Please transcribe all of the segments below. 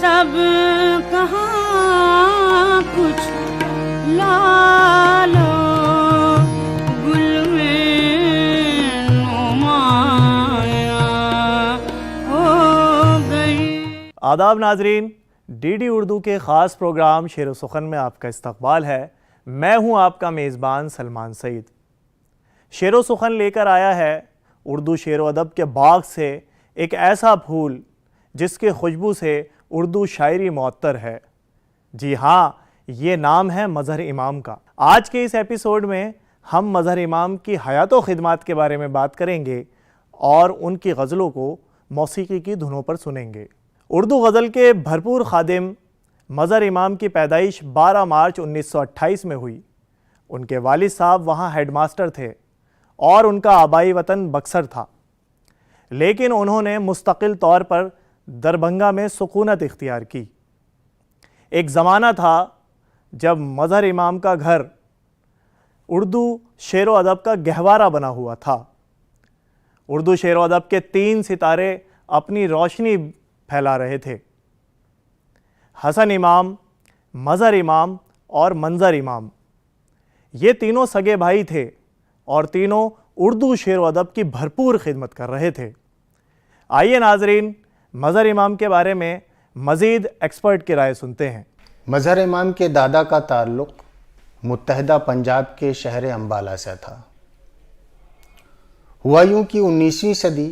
सब कहाँ कुछ लालो गुल में नुमाया हो गई। आदाब नाजरीन, डीडी उर्दू के ख़ास प्रोग्राम शेर सुखन में आपका इस्तकबाल है। मैं हूं आपका मेज़बान सलमान सईद। शेर सुखन लेकर आया है उर्दू शेर अदब के बाग से एक ऐसा फूल जिसके खुशबू से उर्दू शायरी मुअत्तर है। जी हाँ, ये नाम है मज़हर इमाम का। आज के इस एपिसोड में हम मज़हर इमाम की हयात व खिदमात के बारे में बात करेंगे और उनकी गज़लों को मौसीकी की धुनों पर सुनेंगे। उर्दू गज़ल के भरपूर खादिम मज़हर इमाम की पैदाइश 12 मार्च 1928 में हुई। उनके वालिद साहब वहाँ हेडमास्टर थे और उनका आबाई वतन बक्सर था, लेकिन उन्होंने मुस्तकिल तौर पर दरभंगा में सुकूनत इख्तियार की। एक ज़माना था जब मज़हर इमाम का घर उर्दू शेर व अदब का गहवारा बना हुआ था। उर्दू शेर व अदब के 3 सितारे अपनी रोशनी फैला रहे थे। हसन इमाम, मज़हर इमाम और मंज़र इमाम, ये तीनों सगे भाई थे और तीनों उर्दू शेर व अदब की भरपूर खिदमत कर रहे थे। आइए नाजरीन, मज़हर इमाम के बारे में मज़ीद एक्सपर्ट की राय सुनते हैं। मज़हर इमाम के दादा का ताल्लुक़ मुत्तहदा पंजाब के शहर अम्बाला से था। हुआ यूँ कि 19वीं सदी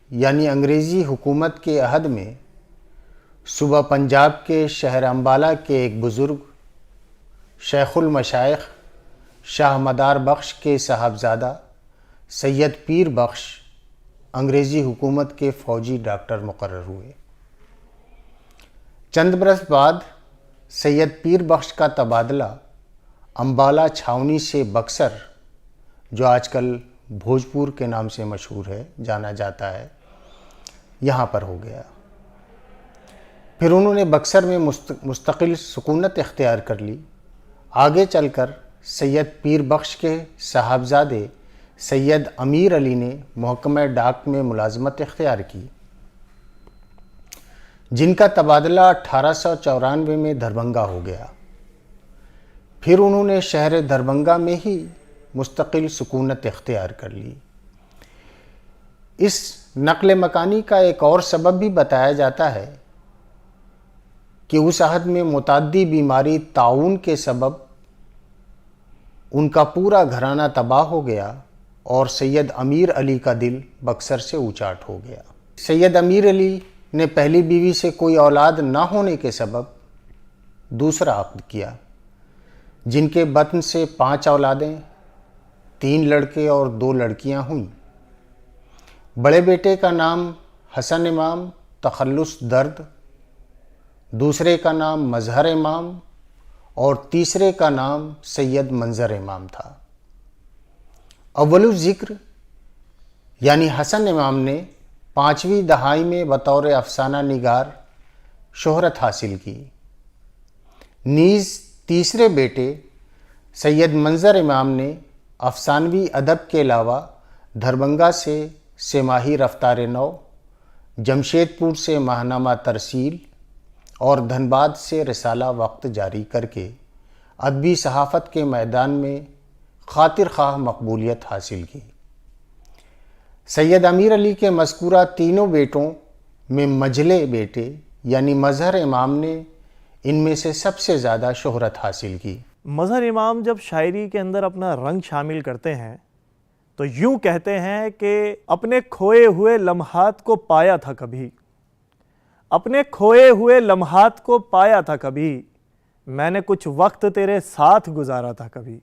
यानी अंग्रेज़ी हुकूमत के अहद में सुबह पंजाब के शहर अम्बाला के एक बुज़ुर्ग शेखुल मशाइख शाह मदार बख्श के साहबजादा सैयद पीर बख्श अंग्रेज़ी हुकूमत के फ़ौजी डॉक्टर मुकर्रर हुए। चंद बरस बाद सैयद पीर बख्श का तबादला अम्बाला छावनी से बक्सर, जो आजकल भोजपुर के नाम से मशहूर है, जाना जाता है, यहाँ पर हो गया। फिर उन्होंने बक्सर में मुस्तकिल सुकूनत इख्तियार कर ली। आगे चलकर सैयद पीर बख्श के साहबजादे सैयद अमीर अली ने महकमा डाक में मुलाजमत इख्तियार की, जिनका तबादला 1894 में दरभंगा हो गया। फिर उन्होंने शहर दरभंगा में ही मुस्तकिल सुकूनत इख्तियार कर ली। इस नक़ल मकानी का एक और सबब भी बताया जाता है कि उस अहद में मुताद्दी बीमारी ताउन के सबब उनका पूरा घराना तबाह हो गया और सैयद अमीर अली का दिल बक्सर से उचाट हो गया। सैयद अमीर अली ने पहली बीवी से कोई औलाद ना होने के सबब दूसरा अक़्द किया, जिनके बतन से 5 औलादें, 3 लड़के और 2 लड़कियां हुईं। बड़े बेटे का नाम हसन इमाम तखल्लुस दर्द, दूसरे का नाम मज़हर इमाम और तीसरे का नाम सैयद मंज़र इमाम था। अव्वलुल ज़िक्र यानी हसन इमाम ने 5वीं दहाई में बतौर अफसाना निगार शोहरत हासिल की। नीज़ तीसरे बेटे सैयद मंज़र इमाम ने अफसानवी अदब के अलावा दरभंगा से सेमाही रफ्तार नौ, जमशेदपुर से माहनामा तरसील और धनबाद से रिसाला वक्त जारी करके अदबी सहाफ़त के मैदान में खातिर ख़्वाह मकबूलियत हासिल की। सैयद अमीर अली के मज़कूरा तीनों बेटों में मजले बेटे यानी मज़हर इमाम ने इनमें से सबसे ज़्यादा शोहरत हासिल की। मज़हर इमाम जब शायरी के अंदर अपना रंग शामिल करते हैं तो यूँ कहते हैं कि अपने खोए हुए लम्हात को पाया था कभी, अपने खोए हुए लम्हात को पाया था कभी, मैंने कुछ वक्त तेरे साथ गुजारा था कभी।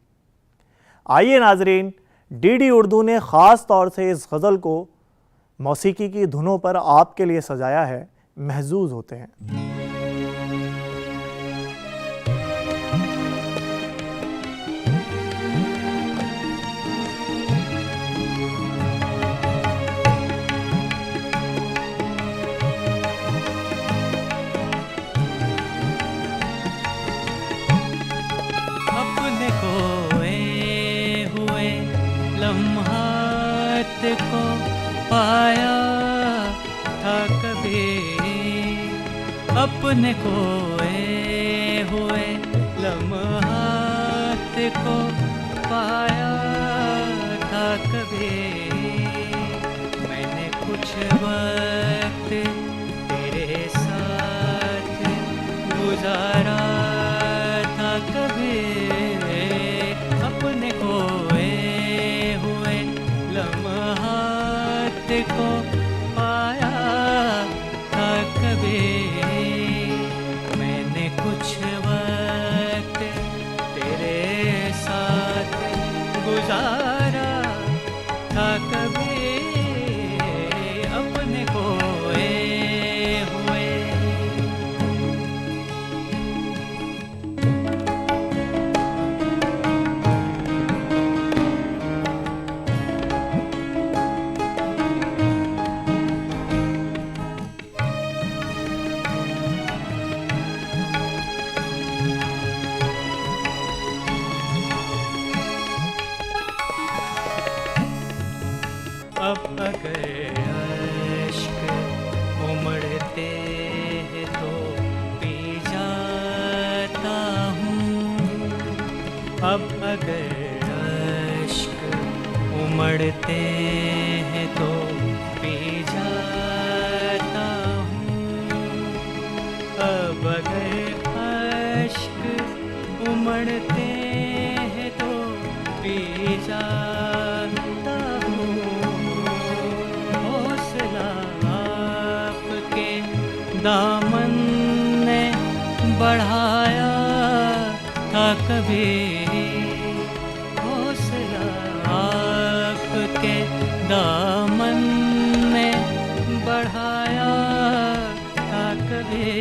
आइए नाजरीन, डीडी उर्दू ने ख़ास तौर से इस गज़ल को मौसीकी की धुनों पर आपके लिए सजाया है। महजूज होते हैं। लम्हात को पाया था कभी, अपने खोए हुए लम्हात को पाया था कभी। मैंने कुछ वक्त तेरे साथ गुजारा था कभी। अपने खोए हुए लम्हात को पाया था कभी। मैंने कुछ वक्त तेरे साथ गुजारा था कभी। अपने खोए हुए अब अगर अश्क उमड़ते हैं तो पी जाता हूँ। अब अगर अश्क उमड़ते हैं तो पी जाता हूँ। अब अगर अश्क उमड़ते हैं तो पी जाता हूँ। हौसला आपके दामन ने बढ़ाया था कभी। हौसला आपके दामन ने बढ़ाया था कभी।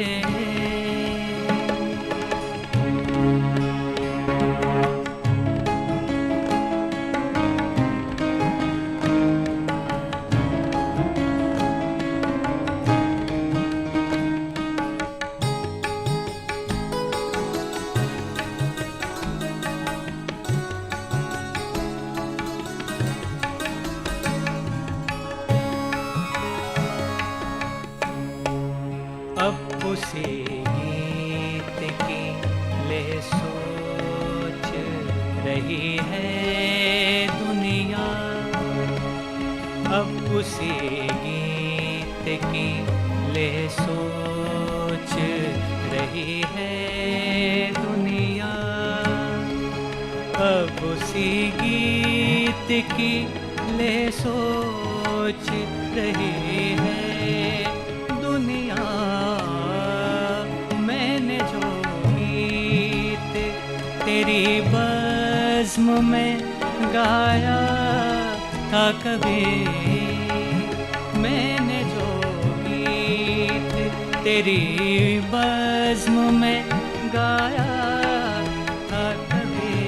अब उसी गीत की ले सोच रही है दुनिया। अब उसी गीत की ले सोच रही है दुनिया। अब उसी गीत की ले सोच रही है दुनिया। मैंने जो गीत तेरी बज़्म में गाया था कभी। मैंने जो गीत तेरी बज़्म में गाया था कभी।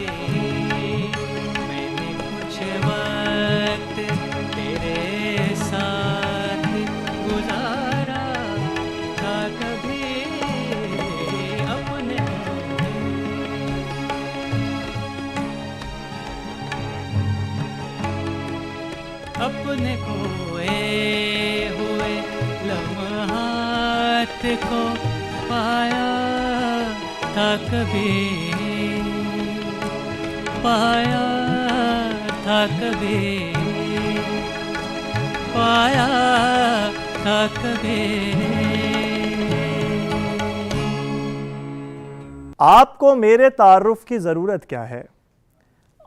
मैंने कुछ वक्त तेरे साथ गुजारा था कभी। अपने खोए हुए लम्हात को पाया था कभी। पाया था कभी। पाया था कभी। आपको मेरे तारुफ की ज़रूरत क्या है?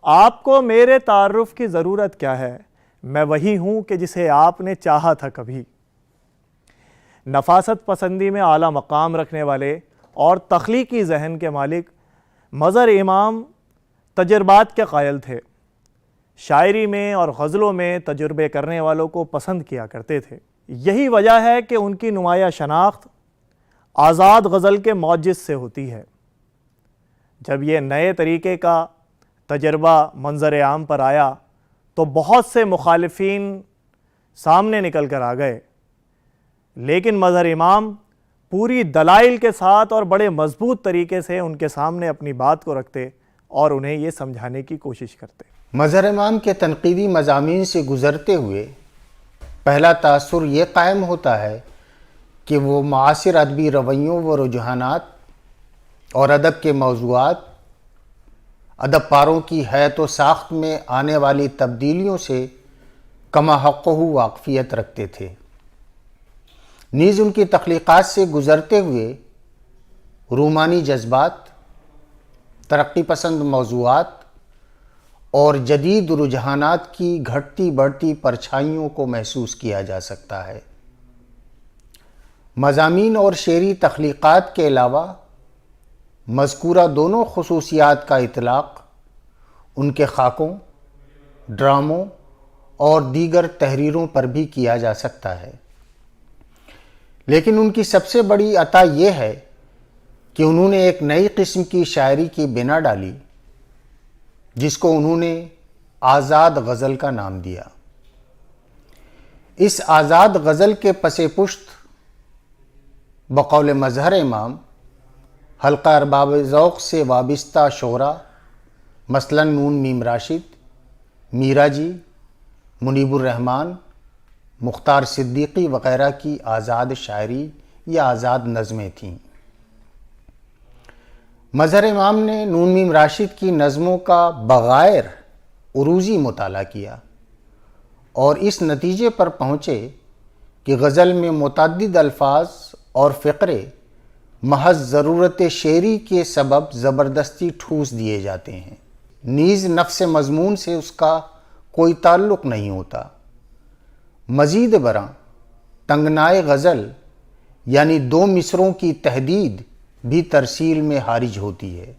आपको मेरे तारुफ की ज़रूरत क्या है? मैं वही हूँ कि जिसे आपने चाहा था कभी। नफासत पसंदी में आला मकाम रखने वाले और तख्लीकी जहन के मालिक मज़हर इमाम तजर्बात के कायल थे। शायरी में और गज़लों में तजुर्बे करने वालों को पसंद किया करते थे। यही वजह है कि उनकी नुमाया शनाख्त आज़ाद गज़ल के मौजिज़ से होती है। जब ये नए तरीक़े का तजर्बा मंज़र आम पर आया तो बहुत से मुखालिफिन सामने निकल कर आ गए, लेकिन मज़हर इमाम पूरी दलाइल के साथ और बड़े मजबूत तरीके से उनके सामने अपनी बात को रखते और उन्हें ये समझाने की कोशिश करते। मज़हर इमाम के तनक़ीदी मज़ामीन से गुज़रते हुए पहला तासुर ये कायम होता है कि वो मासिर अदबी रवैयों व रुझानात और अदब के मौज़ूआत, अदब पारों की हैत व साख्त में आने वाली तब्दीलियों से कमा हक़्क़हू वाक़फ़ियत रखते थे। नीज़ उनकी तख्लीक़ात से गुज़रते हुए रूमानी जज्बात, तरक्की पसंद मौज़ूआत और जदीद रुझानात की घटती बढ़ती परछाइयों को महसूस किया जा सकता है। मज़ामीन और शेरी तख्लीक़ात के अलावा मज़कूरा दोनों ख़ुसूसियात का इतलाक़ उनके ख़ाकों, ड्रामों और दीगर तहरीरों पर भी किया जा सकता है, लेकिन उनकी सबसे बड़ी अता यह है कि उन्होंने एक नई किस्म की शायरी की बिना डाली जिसको उन्होंने आज़ाद गज़ल का नाम दिया। इस आज़ाद गज़ल के पसे पुश्त बक़ौल मज़हर इमाम हल्का अरबाब ज़ौक़ से वाबिस्ता शोरा मसलन नून मीम राशिद, मीरा जी, मुनीबुर रहमान, मुख्तार सिद्दीकी वग़ैरह की आज़ाद शायरी या आज़ाद नज़में थीं। मज़हर इमाम ने नून मीम राशिद की नज़मों का बग़ैर उरूज़ी मुताला किया और इस नतीजे पर पहुँचे कि गज़ल में मुतअद्दिद अल्फाज और फ़िक्रे महज ज़रूरत शेरी के सबब ज़बरदस्ती ठूस दिए जाते हैं, नीज़ नफ्स मज़मून से उसका कोई ताल्लुक़ नहीं होता। मज़ीद बरां तंगनाए गज़ल यानी दो मिसरों की तहदीद भी तरसील में हारिज होती है।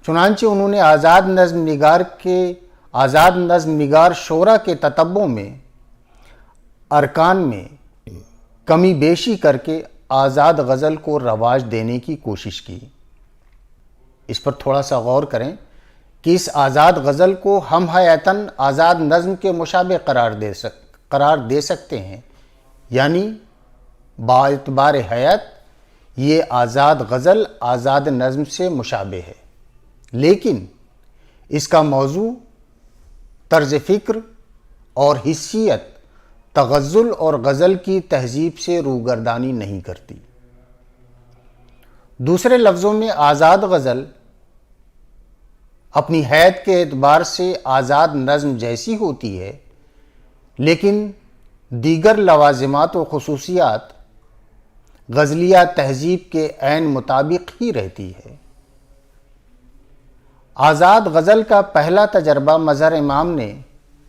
चुनांचे उन्होंने आज़ाद नज़्म निगार शोरा के ततब्बुं में अरकान में कमी बेशी करके आज़ाद गज़ल को रवाज देने की कोशिश की। इस पर थोड़ा सा गौर करें कि इस आज़ाद गज़ल को हम हयातन आज़ाद नज़्म के मुशाबे करार दे सकते हैं, यानी बाएतबार हयात ये आज़ाद गज़ल आज़ाद नज़्म से मुशाबे है, लेकिन इसका मौजू, तर्ज़ फ़िक्र और हिस्सियत तग़ज़्ज़ुल और गज़ल की तहज़ीब से रूगर्दानी नहीं करती। दूसरे लफ्ज़ों में आज़ाद गज़ल अपनी हैत के एतबार से आज़ाद नज़्म जैसी होती है, लेकिन दीगर लवाज़िमात व ख़ुसूसियात गज़लिया तहज़ीब के ऐन मुताबिक ही रहती है। आज़ाद गज़ल का पहला तजर्बा मज़हर इमाम ने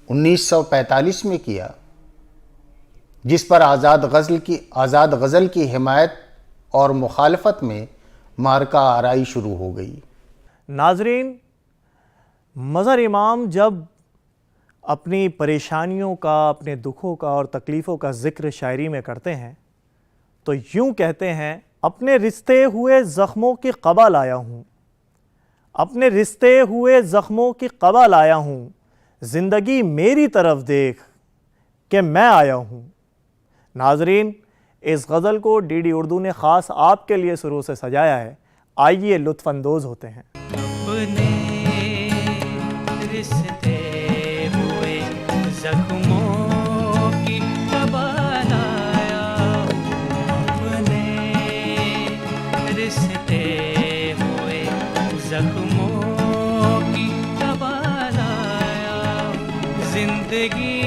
1945 में किया, जिस पर आज़ाद गज़ल की हिमायत और मुखालफत में मार्का आराई शुरू हो गई। नाज़रीन, मज़हर इमाम जब अपनी परेशानियों का, अपने दुखों का और तकलीफ़ों का ज़िक्र शायरी में करते हैं तो यूँ कहते हैं, अपने रिश्ते हुए ज़ख्मों की क़बा लाया हूँ, अपने रिश्ते हुए ज़ख्मों की क़बा लाया हूँ, ज़िंदगी मेरी तरफ देख कि मैं आया हूँ। नाज़रीन, इस गज़ल को डीडी उर्दू ने ख़ास आपके लिए शुरू से सजाया है। आइए लुत्फ़ अंदोज़ होते हैं। अपने रिश्ते हुए ज़ख्मों की क़बा लाया हूँ, अपने रिश्ते हुए ज़ख्मों की क़बा लाया हूँ, ज़िंदगी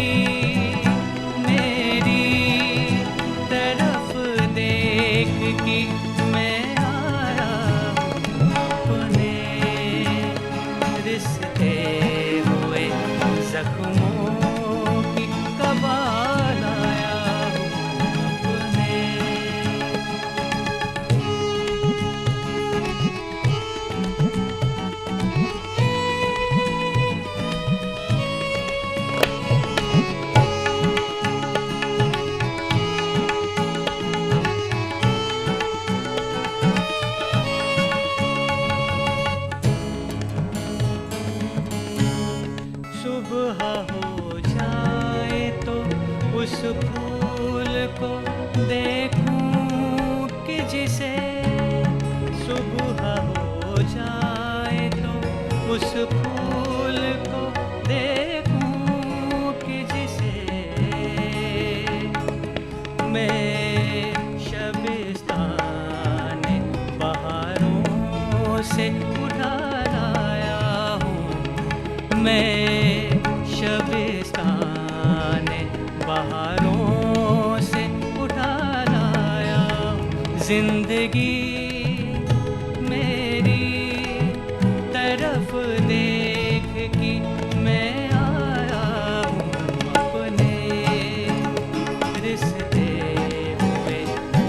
मैं शबिस्ताने बहारों से उठा लाया हूँ। जिंदगी मेरी तरफ देख कि मैं आया हूँ। अपने रिश्ते हुए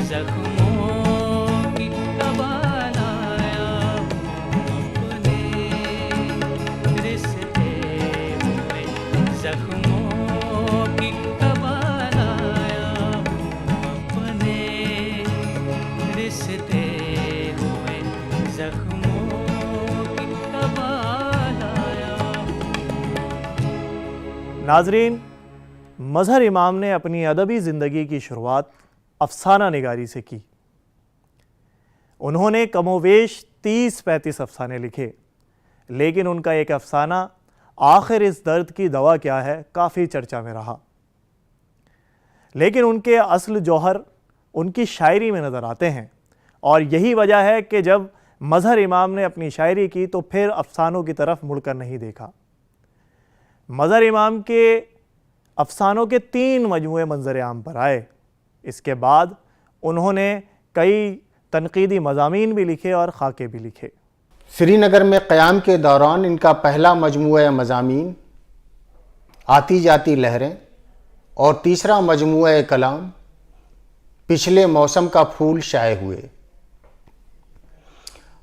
जख्मों की दवा लाया हूँ। अपने रिश्ते हुए जख्मों की दवा लाया हूँ। अपने रिश्ते हुए जख्मों की दवा लाया हूँ। नाजरीन, मजहर इमाम ने अपनी अदबी ज़िंदगी की शुरुआत अफसाना निगारी से की। उन्होंने कमोवेश 30-35 अफसाने लिखे, लेकिन उनका एक अफसाना आखिर इस दर्द की दवा क्या है काफ़ी चर्चा में रहा। लेकिन उनके असल जौहर उनकी शायरी में नज़र आते हैं, और यही वजह है कि जब मजहर इमाम ने अपनी शायरी की तो फिर अफसानों की तरफ मुड़कर नहीं देखा। मजहर इमाम के अफसानों के 3 मजमूए मंजर आम पर आए। इसके बाद उन्होंने कई तनकीदी मज़ामीन भी लिखे और खाके भी लिखे। श्रीनगर में क़याम के दौरान इनका पहला मजमूआ मज़ामीन आती जाती लहरें और तीसरा मजमूआ कलाम पिछले मौसम का फूल शाये हुए।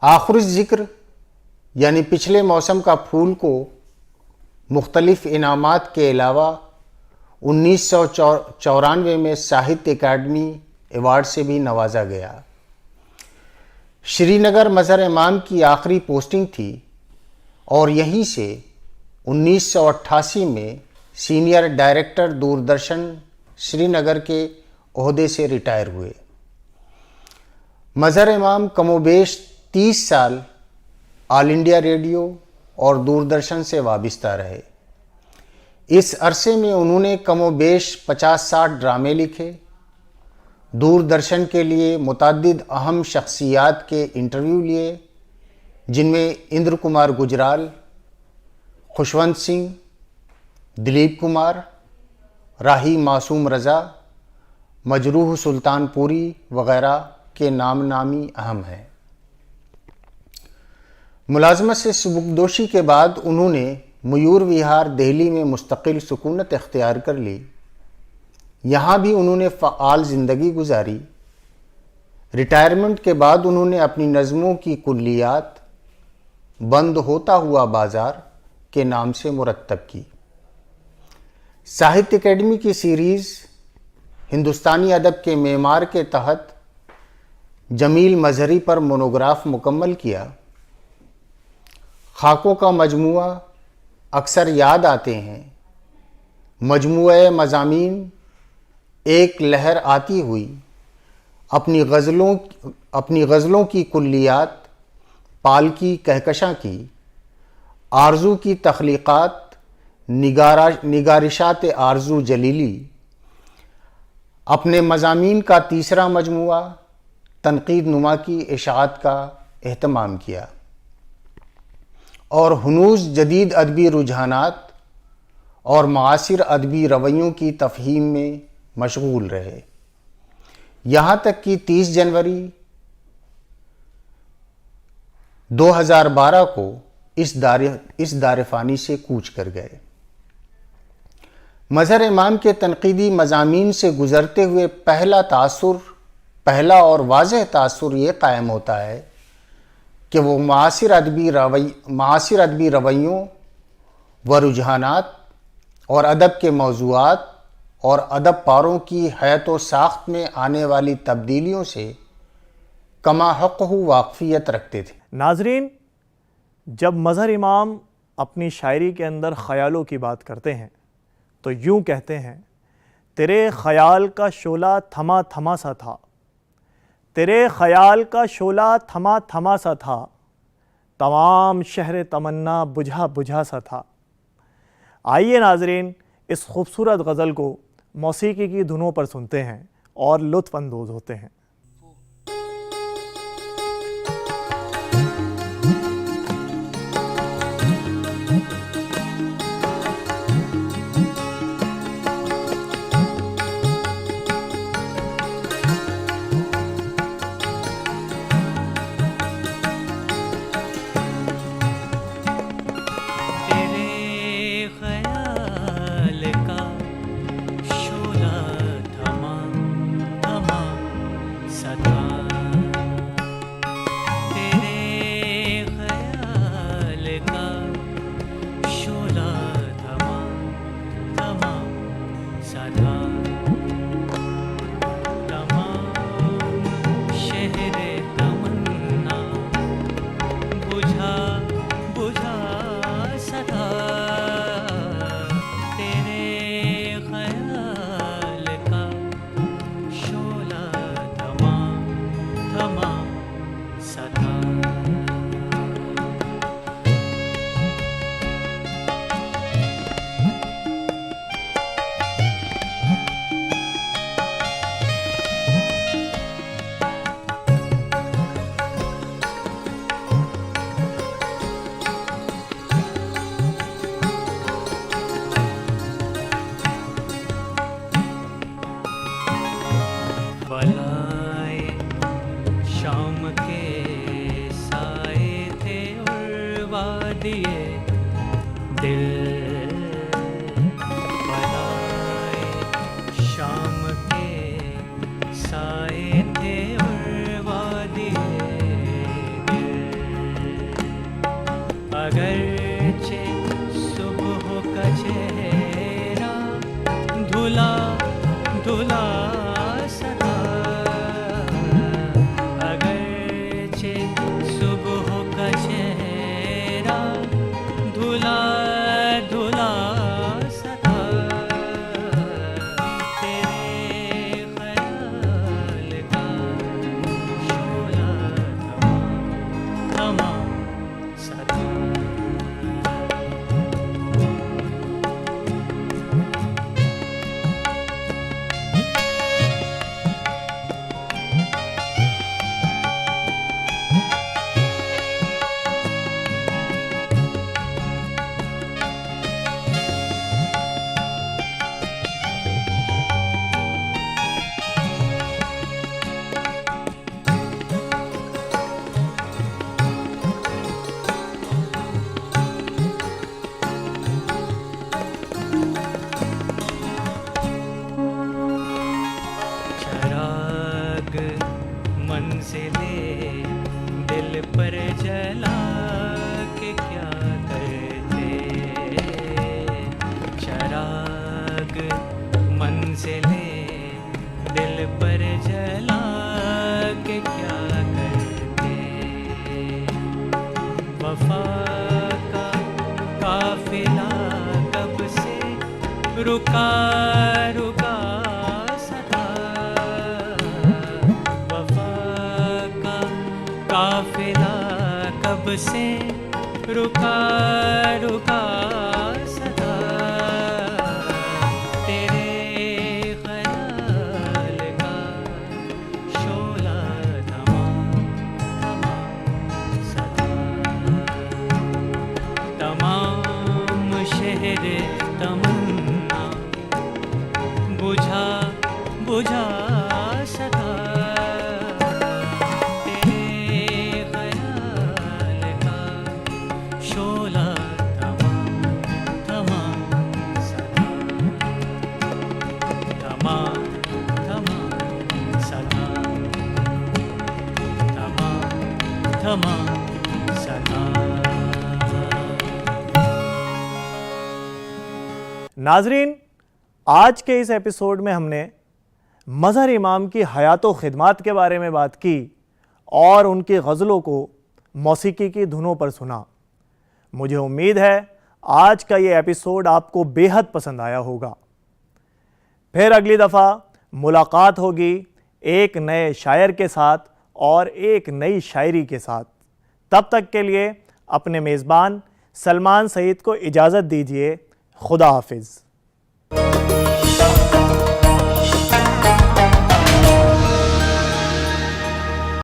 आखिर ज़िक्र यानी पिछले मौसम का फूल को मुख्तलिफ़ इनामात के अलावा 1994 में साहित्य अकादमी अवार्ड से भी नवाजा गया। श्रीनगर मजहर इमाम की आखिरी पोस्टिंग थी और यहीं से 1988 में सीनियर डायरेक्टर दूरदर्शन श्रीनगर के ओहदे से रिटायर हुए। मजहर इमाम कमोबेश 30 साल ऑल इंडिया रेडियो और दूरदर्शन से वाबस्ता रहे। इस अरसे में उन्होंने कमोबेश 50-60 ड्रामे लिखे, दूरदर्शन के लिए मुतअद्दिद अहम शख्सियात के इंटरव्यू लिए, जिनमें इंद्र कुमार गुजराल, खुशवंत सिंह, दिलीप कुमार, राही मासूम रज़ा, मजरूह सुल्तानपुरी वगैरह के नाम नामी अहम हैं। मुलाजमत से सुबुकदोशी के बाद उन्होंने मयूर विहार दिल्ली में मुस्तकिल सुकूनत इख्तियार कर ली। यहाँ भी उन्होंने फ़आल ज़िंदगी गुजारी। रिटायरमेंट के बाद उन्होंने अपनी नज़मों की कुल्लियात बंद होता हुआ बाज़ार के नाम से मुरतब की। साहित्य अकादमी की सीरीज़ हिंदुस्तानी अदब के मेमार के तहत जमील मजहरी पर मोनोग्राफ मुकम्मल किया। खाकों का मजमूआ अक्सर याद आते हैं। मजमूआ मज़ामीन एक लहर आती हुई, अपनी गज़लों की कुल्लियात, पालकी कहकशां की, आरज़ू की तख्लीक़ात, निगारिशात आरज़ू जलीली। अपने मज़ामीन का तीसरा मजमूआ तनकीद नुमा की इशाअत का एहतमाम किया और हुनूस जदीद अदबी रुझानात और मासिर अदबी रवैयों की तफ़हीम में मशगूल रहे, यहाँ तक कि 30 जनवरी 2012 को इस दारफ़ानी से कूच कर गए। मजहर इमाम के तनकीदी मज़ामीन से गुज़रते हुए पहला और वाज़ेह तासुर ये कायम होता है कि वो मासिर अदबी रवैयों व रुझानात और अदब के मौज़ूआत और अदब पारों की हयात व साख्त में आने वाली तब्दीलियों से कमा हक़्क़ु वाक़फ़ियत रखते थे। नाजरीन, जब मजहर इमाम अपनी शायरी के अंदर ख़यालों की बात करते हैं तो यूँ कहते हैं, तेरे ख़याल का शोला थमा थमा सा था, तेरे ख़याल का शोला थमा थमा सा था, तमाम शहर तमन्ना बुझा बुझा सा था। आइए नाजरीन, इस खूबसूरत गज़ल को मौसीकी की धुनों पर सुनते हैं और लुत्फ़ अंदोज़ होते हैं। शाम के साए थे उड़वा दिए दिल बनाए। शाम के साए थे उड़वा दिए दिल। अगरचे सुबह का चेहरा धुला धुला सदा। अगरचे सुबह का चेहरा धुला धुला सदा। तेरे ख्याल का शोला थमा थमा सदा। चराग मंजिले दिल पर जला के क्या करते। चराग मंजिले दिल पर जला के क्या करते। वफा का काफिला कब से रुका रुका सदा। वफा का काफिला कब से रुका रुका सदा। तेरे ख्याल का शोला थमा थमा सदा। तमाम शहर तमन्ना बुझा बुझा सदा। तेरे ख्याल का शोला थमा थमा सदा। थमा थमा सदा। थमा थमा सदा। नाजरीन, आज के इस एपिसोड में हमने मज़हर इमाम की हयात व खिदमात के बारे में बात की और उनकी गज़लों को मौसीकी की धुनों पर सुना। मुझे उम्मीद है आज का ये एपिसोड आपको बेहद पसंद आया होगा। फिर अगली दफ़ा मुलाकात होगी एक नए शायर के साथ और एक नई शायरी के साथ। तब तक के लिए अपने मेज़बान सलमान सईद को इजाज़त दीजिए। खुदा हाफिज़।